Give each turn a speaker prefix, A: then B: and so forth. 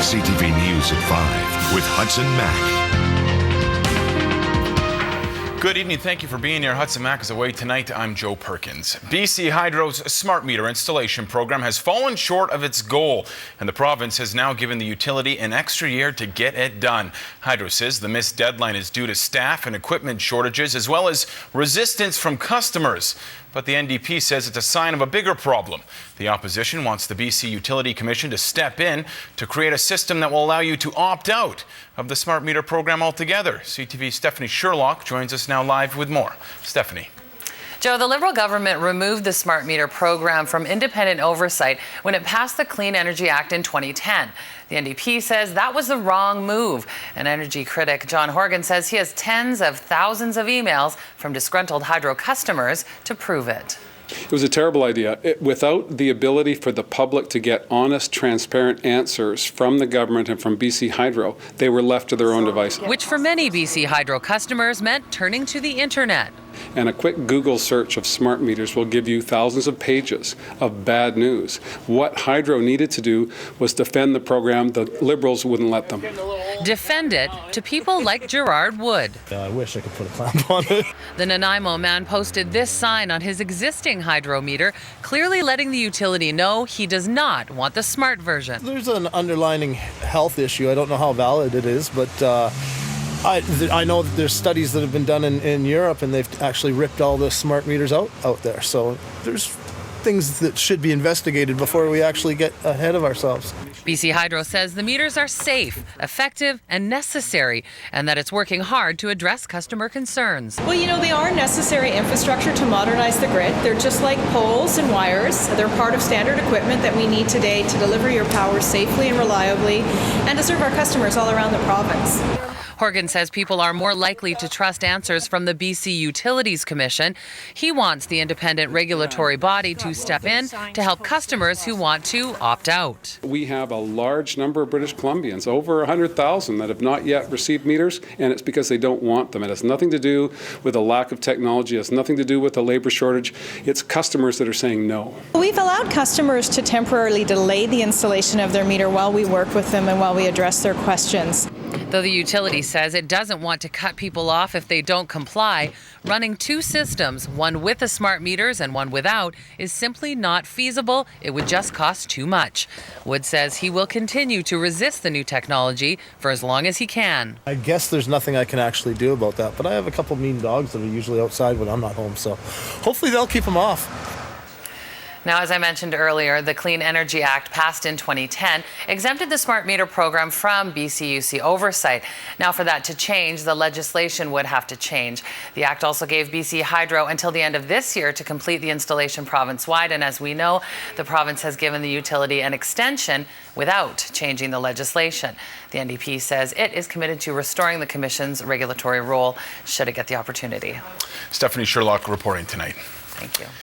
A: CTV News at 5 with Hudson Mack.
B: Good evening. Thank you for being here. Hudson Mack is away tonight. I'm Joe Perkins. BC Hydro's smart meter installation program has fallen short of its goal, and the province has now given the utility an extra year to get it done. Hydro says the missed deadline is due to staff and equipment shortages, as well as resistance from customers. But the NDP says it's a sign of a bigger problem. The opposition wants the BC Utility Commission to step in to create a system that will allow you to opt out of the smart meter program altogether. CTV's Stephanie Sherlock joins us now live with more. Stephanie.
C: Joe, the Liberal government removed the smart meter program from independent oversight when it passed the Clean Energy Act in 2010. The NDP says that was the wrong move. And energy critic John Horgan says he has tens of thousands of emails from disgruntled hydro customers to prove it.
D: It was a terrible idea. Without the ability for the public to get honest, transparent answers from the government and from BC Hydro, they were left to their own devices.
C: Which for many BC Hydro customers meant turning to the internet.
D: And a quick Google search of smart meters will give you thousands of pages of bad news. What Hydro needed to do was defend the program. The Liberals wouldn't let them.
C: Defend it to people like Gerard Wood.
E: I wish I could put a clamp on it.
C: The Nanaimo man posted this sign on his existing hydro meter, clearly letting the utility know he does not want the smart version.
E: There's an underlying health issue. I don't know how valid it is, but I know that there's studies that have been done in Europe, and they've actually ripped all the smart meters out there. So there's things that should be investigated before we actually get ahead of ourselves.
C: BC Hydro says the meters are safe, effective, and necessary, and that it's working hard to address customer concerns.
F: Well, you know, they are necessary infrastructure to modernize the grid. They're just like poles and wires. They're part of standard equipment that we need today to deliver your power safely and reliably and to serve our customers all around the province.
C: Horgan says people are more likely to trust answers from the BC Utilities Commission. He wants the independent regulatory body to step in to help customers who want to opt out.
D: We have a large number of British Columbians, over 100,000, that have not yet received meters, and it's because they don't want them. It has nothing to do with a lack of technology. It has nothing to do with a labor shortage. It's customers that are saying no.
F: We've allowed customers to temporarily delay the installation of their meter while we work with them and while we address their questions.
C: Though the utility says it doesn't want to cut people off if they don't comply, running two systems, one with the smart meters and one without, is simply not feasible. It would just cost too much. Wood says he will continue to resist the new technology for as long as he can.
E: I guess there's nothing I can actually do about that, but I have a couple mean dogs that are usually outside when I'm not home, so hopefully they'll keep them off.
C: Now, as I mentioned earlier, the Clean Energy Act passed in 2010 exempted the smart meter program from BCUC oversight. Now, for that to change, the legislation would have to change. The act also gave BC Hydro until the end of this year to complete the installation province-wide. And as we know, the province has given the utility an extension without changing the legislation. The NDP says it is committed to restoring the Commission's regulatory role should it get the opportunity.
B: Stephanie Sherlock reporting tonight.
C: Thank you.